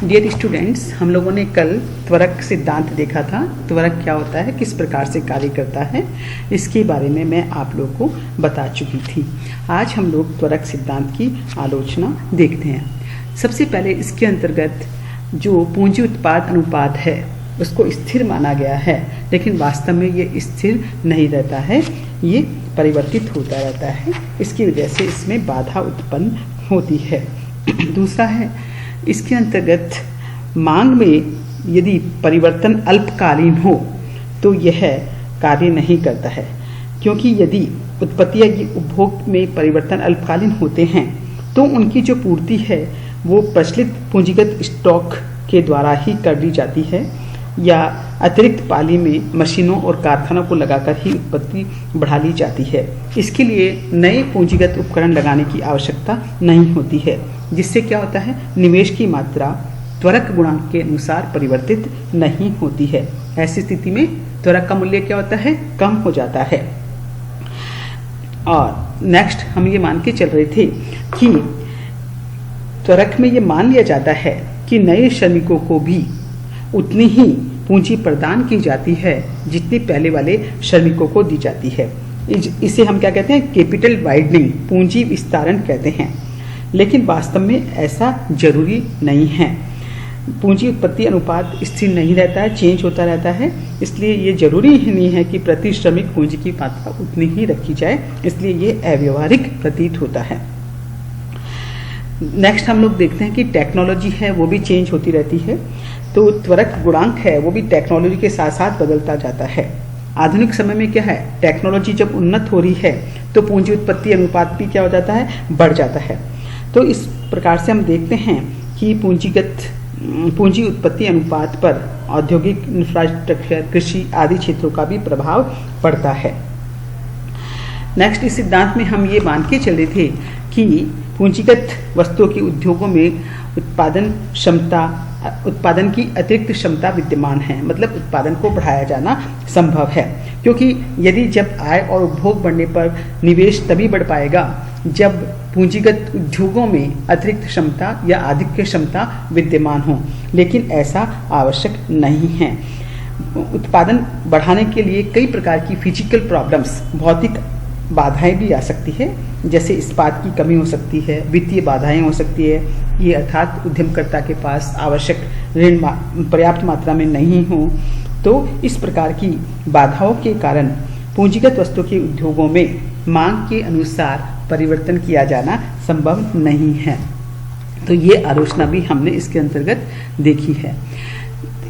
Dear students, हम लोगों ने कल त्वरक सिद्धांत देखा था। त्वरक क्या होता है, किस प्रकार से कार्य करता है, इसके बारे में मैं आप लोगों को बता चुकी थी। आज हम लोग त्वरक सिद्धांत की आलोचना देखते हैं। सबसे पहले इसके अंतर्गत जो पूंजी उत्पाद अनुपात है उसको स्थिर माना गया है, लेकिन वास्तव में ये स्थिर नहीं रहता है, ये परिवर्तित होता रहता है। इसकी वजह से इसमें बाधा उत्पन्न होती है। दूसरा है, इसके अंतर्गत मांग में यदि परिवर्तन अल्पकालीन हो तो यह कार्य नहीं करता है, क्योंकि यदि उत्पत्ति या उपभोग में परिवर्तन अल्पकालीन होते हैं तो उनकी जो पूर्ति है वो प्रचलित पूंजीगत स्टॉक के द्वारा ही कर दी जाती है, या अतिरिक्त पाली में मशीनों और कारखानों को लगाकर ही उत्पत्ति बढ़ा ली जाती है। इसके लिए नए पूंजीगत उपकरण लगाने की आवश्यकता नहीं होती है, जिससे क्या होता है, निवेश की मात्रा त्वरक गुणांक के अनुसार परिवर्तित नहीं होती है। ऐसी स्थिति में त्वरक का मूल्य क्या होता है, कम हो जाता है। और नेक्स्ट हम ये मान के चल रहे थे कि त्वरक में ये मान लिया जाता है कि नए श्रमिकों को भी उतनी ही पूंजी प्रदान की जाती है जितनी पहले वाले श्रमिकों को दी जाती है। इसे हम क्या कहते हैं, कैपिटल वाइडनिंग, पूंजी विस्तारण कहते हैं। लेकिन वास्तव में ऐसा जरूरी नहीं है। पूंजी उत्पत्ति अनुपात स्थिर नहीं रहता है, चेंज होता रहता है। इसलिए ये जरूरी ही नहीं है कि प्रति श्रमिक पूंजी की मात्रा उतनी ही रखी जाए, इसलिए ये अव्यवहारिक प्रतीत होता है। नेक्स्ट हम लोग देखते हैं कि टेक्नोलॉजी है वो भी चेंज होती रहती है, तो त्वरक गुणांक है वो भी टेक्नोलॉजी के साथ साथ बदलता जाता है। आधुनिक समय में क्या है, टेक्नोलॉजी जब उन्नत हो रही है तो पूंजी उत्पत्ति अनुपात भी क्या हो जाता है, बढ़ जाता है। तो इस प्रकार से हम देखते हैं कि पूंजी उत्पत्ति अनुपात पर औद्योगिक इंफ्रास्ट्रक्चर, कृषि आदि क्षेत्रों का भी प्रभाव पड़ता है। नेक्स्ट इस सिद्धांत में हम ये मान के चल रहे थे कि पूंजीगत वस्तुओं के उद्योगों में उत्पादन की अतिरिक्त क्षमता विद्यमान है, मतलब उत्पादन को बढ़ाया जाना संभव है। क्योंकि यदि जब आय और उपभोग बढ़ने पर निवेश तभी बढ़ पाएगा जब पूंजीगत उद्योगों में अतिरिक्त क्षमता या आधिक्य क्षमता विद्यमान हो, लेकिन ऐसा आवश्यक नहीं है। उत्पादन बढ़ाने के लिए कई प्रकार की फिजिकल प्रॉब्लम्स, भौतिक बाधाएं भी आ सकती है, जैसे इस्पात की कमी हो सकती है, वित्तीय बाधाएं हो सकती है, ये अर्थात उद्यमकर्ता के पास आवश्यक ऋण पर्याप्त मात्रा में नहीं हो। तो इस प्रकार की बाधाओं के कारण पूंजीगत वस्तुओं के उद्योगों में मांग के अनुसार परिवर्तन किया जाना संभव नहीं है। तो ये आलोचना भी हमने इसके अंतर्गत देखी है।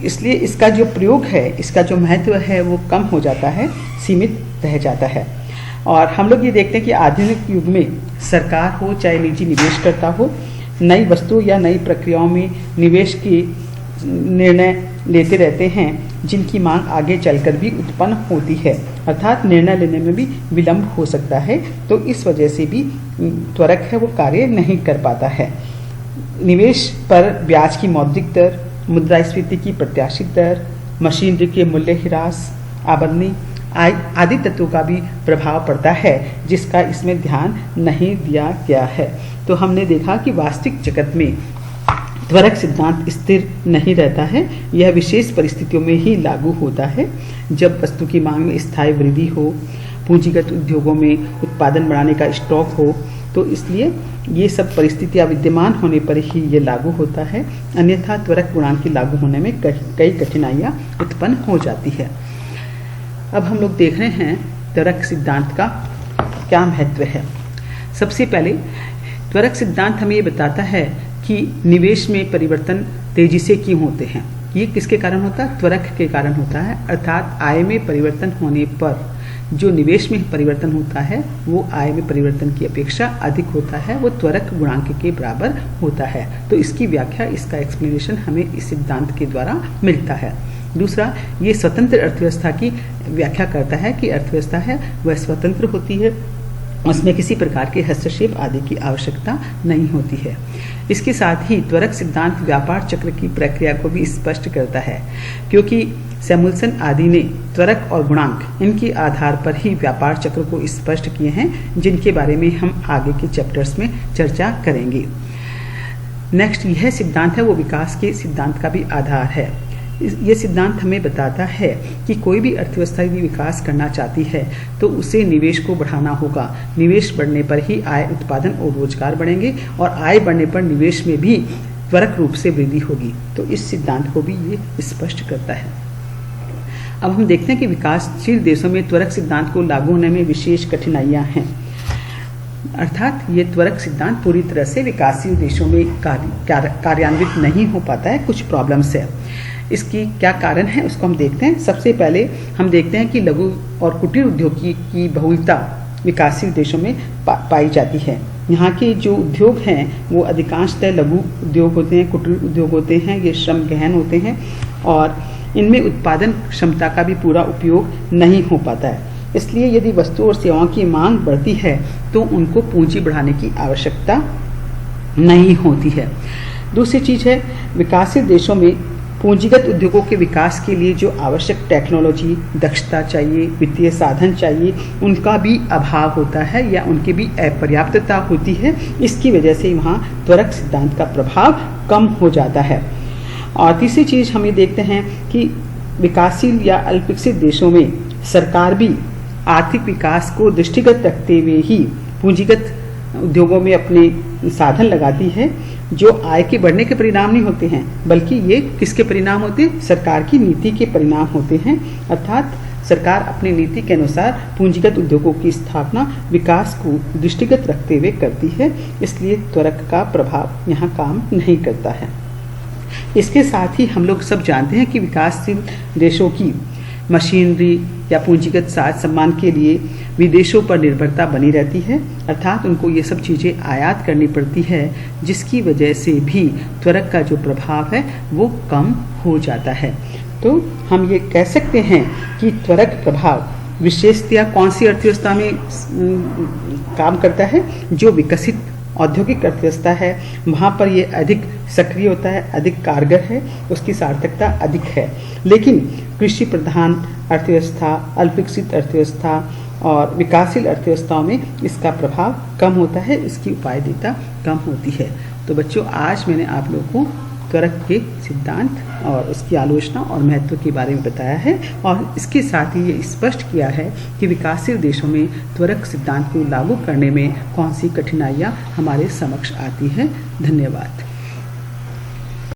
इसलिए इसका जो प्रयोग है, इसका जो महत्व है वो कम हो जाता है, सीमित रह जाता है। और हम लोग ये देखते हैं कि आधुनिक युग में सरकार हो चाहे निजी निवेशकर्ता हो, नई वस्तु या नई प्रक्रियाओं में निवेश की निर्णय लेते रहते हैं जिनकी मांग आगे चलकर भी उत्पन्न होती है, अर्थात निर्णय लेने में भी विलंब हो सकता है। तो इस वजह से भी त्वरक है वो कार्य नहीं कर पाता है। निवेश पर ब्याज की मौद्रिक दर, मुद्रास्फीति की प्रत्याशित दर, मशीनरी के मूल्य ह्रास, आमदनी आदि तत्वों का भी प्रभाव पड़ता है, जिसका इसमें ध्यान नहीं दिया गया है। तो हमने देखा कि वास्तविक जगत में त्वरक सिद्धांत स्थिर नहीं रहता है, यह विशेष परिस्थितियों में ही लागू होता है, जब वस्तु की मांग में स्थायी वृद्धि हो, पूंजीगत उद्योगों में उत्पादन बढ़ाने का स्टॉक हो। तो इसलिए ये सब परिस्थितियां विद्यमान होने पर ही ये लागू होता है, अन्यथा त्वरक गुणांक की लागू होने में कई कठिनाइयां उत्पन्न हो जाती है। अब हम लोग देख रहे हैं त्वरक सिद्धांत का क्या महत्व है। सबसे पहले त्वरक सिद्धांत हमें ये बताता है कि निवेश में परिवर्तन तेजी से क्यों होते हैं। ये किसके कारण होता है, त्वरक के कारण होता है। अर्थात आय में परिवर्तन होने पर जो निवेश में परिवर्तन होता है वो आय में परिवर्तन की अपेक्षा अधिक होता है, वो त्वरक गुणांक के बराबर होता है। तो इसकी व्याख्या, इसका एक्सप्लेनेशन हमें इस सिद्धांत के द्वारा मिलता है। दूसरा, ये स्वतंत्र अर्थव्यवस्था की व्याख्या करता है कि अर्थव्यवस्था है वह स्वतंत्र होती है, उसमें किसी प्रकार के हस्तक्षेप आदि की आवश्यकता नहीं होती है। इसके साथ ही त्वरक सिद्धांत व्यापार चक्र की प्रक्रिया को भी स्पष्ट करता है, क्योंकि सैमुअल्सन आदि ने त्वरक और गुणांक इनके आधार पर ही व्यापार चक्र को स्पष्ट किए हैं, जिनके बारे में हम आगे के चैप्टर्स में चर्चा करेंगे। नेक्स्ट यह सिद्धांत है वो विकास के सिद्धांत का भी आधार है। ये सिद्धांत हमें बताता है कि कोई भी अर्थव्यवस्था यदि विकास करना चाहती है तो उसे निवेश को बढ़ाना होगा। निवेश बढ़ने पर ही आय, उत्पादन और रोजगार बढ़ेंगे और आय बढ़ने पर निवेश में भी त्वरक रूप से वृद्धि होगी। तो इस सिद्धांत को भी ये स्पष्ट करता है। अब हम देखते हैं कि विकासशील देशों में त्वरक सिद्धांत को लागू होने में विशेष कठिनाइयां हैं। अर्थात ये त्वरक सिद्धांत पूरी तरह से विकासशील देशों में कार्यान्वित नहीं हो पाता है, कुछ प्रॉब्लम्स है। इसकी क्या कारण है उसको हम देखते हैं। सबसे पहले हम देखते हैं कि लघु और कुटीर उद्योग की बहुलता विकासशील देशों में पाई जाती है। यहाँ के जो उद्योग हैं वो अधिकांशतः लघु उद्योग होते हैं, कुटीर उद्योग होते हैं, ये श्रम गहन होते हैं और इनमें उत्पादन क्षमता का भी पूरा उपयोग नहीं हो पाता है। इसलिए यदि वस्तु और सेवाओं की मांग बढ़ती है तो उनको पूंजी बढ़ाने की आवश्यकता नहीं होती है। दूसरी चीज़ है, विकासशील देशों में पूंजीगत उद्योगों के विकास के लिए जो आवश्यक टेक्नोलॉजी, दक्षता चाहिए, वित्तीय साधन चाहिए, उनका भी अभाव होता है या उनकी भी अपर्याप्तता होती है। इसकी वजह से वहाँ त्वरक सिद्धांत का प्रभाव कम हो जाता है। और तीसरी चीज़ हम ये देखते हैं कि विकासशील या अल्पविकसित देशों में सरकार भी आर्थिक विकास को दृष्टिगत रखते हुए ही पूंजीगत उद्योगों में अपने साधन लगाती है, जो आय के बढ़ने के परिणाम नहीं होते हैं, बल्कि ये किसके परिणाम होते हैं? सरकार की नीति के परिणाम होते हैं। अर्थात सरकार अपनी नीति के अनुसार पूंजीगत उद्योगों की स्थापना विकास को दृष्टिगत रखते हुए करती है, इसलिए त्वरक का प्रभाव यहाँ काम नहीं करता है। इसके साथ ही हम लोग सब जानते हैं कि विकासशील देशों की मशीनरी या पूंजीगत साज सामान के लिए विदेशों पर निर्भरता बनी रहती है। अर्थात उनको ये सब चीज़ें आयात करनी पड़ती है, जिसकी वजह से भी त्वरक का जो प्रभाव है वो कम हो जाता है। तो हम ये कह सकते हैं कि त्वरक प्रभाव विशेषतया कौन सी अर्थव्यवस्था में काम करता है? जो विकसित औद्योगिक अर्थव्यवस्था है वहाँ पर ये अधिक सक्रिय होता है, अधिक कारगर है, उसकी सार्थकता अधिक है। लेकिन कृषि प्रधान अर्थव्यवस्था, अल्पविकसित अर्थव्यवस्था और विकासशील अर्थव्यवस्थाओं में इसका प्रभाव कम होता है, इसकी उपायदेयता कम होती है। तो बच्चों, आज मैंने आप लोगों को त्वरक के सिद्धांत और उसकी आलोचना और महत्व के बारे में बताया है और इसके साथ ही ये स्पष्ट किया है कि विकासशील देशों में त्वरक सिद्धांत को लागू करने में कौन सी कठिनाइयाँ हमारे समक्ष आती हैं। धन्यवाद।